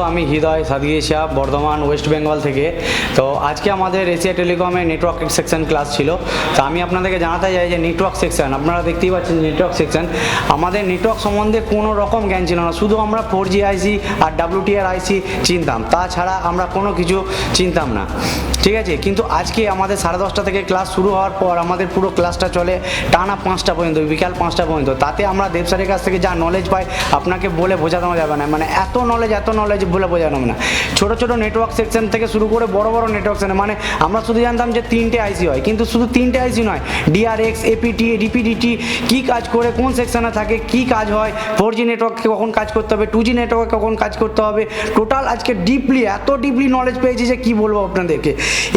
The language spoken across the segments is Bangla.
আমি হৃদয় সাদগিশা বর্ধমান ওয়েস্ট বেঙ্গল থেকে। তো আজকে আমাদের এশিয়া টেলিকমে নেটওয়ার্ক সেকশন ক্লাস ছিল। তো আমি আপনাদেরকে জানাতে চাই যে নেটওয়ার্ক সেকশন আপনারা দেখতেই পাচ্ছেন, নেটওয়ার্ক সেকশন আমাদের নেটওয়ার্ক সম্বন্ধে কোনো রকম জ্ঞান ছিল না। শুধু আমরা 4G আইসি আর WTR আইসি চিনতাম, তাছাড়া আমরা কোনো কিছু চিনতাম না, ঠিক আছে। কিন্তু আজকে আমাদের 10:30 থেকে ক্লাস শুরু হওয়ার পর আমাদের পুরো ক্লাসটা চলে টানা 5টা পর্যন্ত, বিকাল 5টা পর্যন্ত। তাতে আমরা দেব স্যারের কাছ থেকে যা নলেজ পাই আপনাকে বলে বোঝানো যাবে না, মানে এত নলেজ বলে বোঝানো না। ছোট ছোট নেটওয়ার্ক সেকশন থেকে শুরু করে বড় বড় নেটওয়ার্ক সেকশন, মানে আমরা শুধু জানতাম যে 3টে আইসি হয়, কিন্তু শুধু 3টে আইসি নয়, DRX, APT, DPDT কী কাজ করে, কোন সেকশনে থাকে, কি কাজ হয়, 4G নেটওয়ার্ককে কখন কাজ করতে হবে, 2G নেটওয়ার্কে কখন কাজ করতে হবে, টোটাল আজকে এত ডিপলি নলেজ পেয়েছি যে কী বলবো আপনাদেরকে।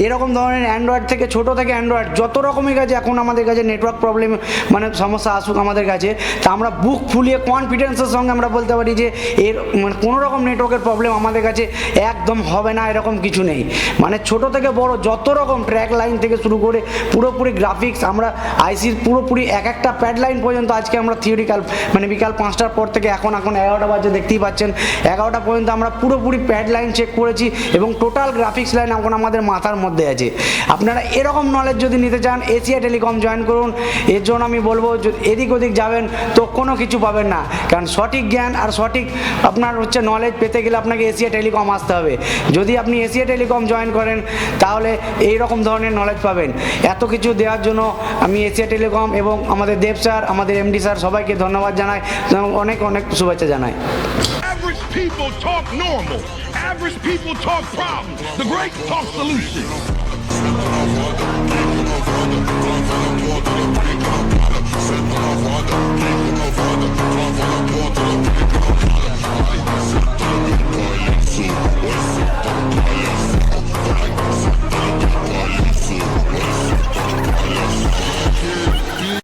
এরকম ধরনের অ্যান্ড্রয়েড থেকে ছোট থেকে অ্যান্ড্রয়েড যত রকমের কাছে এখন আমাদের কাছে নেটওয়ার্ক প্রবলেম মানে সমস্যা আসুক আমাদের কাছে, তা আমরা বুক ফুলিয়ে কনফিডেন্সের সঙ্গে আমরা বলতে পারি যে এর মানে কোনো রকম নেটওয়ার্কের প্রবলেম আমাদের কাছে একদম হবে না, এরকম কিছু নেই। মানে ছোট থেকে বড় যত রকম ট্র্যাক লাইন থেকে শুরু করে পুরোপুরি গ্রাফিক্স, আমরা আইসির পুরোপুরি এক একটা প্যাড লাইন পর্যন্ত আজকে আমরা থিওরিক্যাল মানে বিকাল 5টার পর থেকে এখন 11টা বাজে দেখতেই পাচ্ছেন, 11টা পর্যন্ত আমরা পুরোপুরি প্যাড লাইন চেক করেছি এবং টোটাল গ্রাফিক্স লাইন এখন আমাদের মাথার মধ্যে আছে। আপনারা এরকম নলেজ যদি নিতে চান এশিয়া টেলিকম জয়েন করুন। এর জন্য আমি বলবো এদিক ওদিক যাবেন তো কোনো কিছু পাবেন না, কারণ সঠিক জ্ঞান আর সঠিক আপনার নলেজ পেতে গেলে আপনাকে এশিয়া টেলিকম আসতে হবে। যদি আপনি এশিয়া টেলিকম জয়েন করেন তাহলে এই রকম ধরনের নলেজ পাবেন। এত কিছু দেওয়ার জন্য আমি এশিয়া টেলিকম এবং আমাদের দেব স্যার, আমাদের MD স্যার সবাইকে ধন্যবাদ জানাই এবং অনেক শুভেচ্ছা জানাই। Average people talk normal. Average people talk problems. The great talk solutions.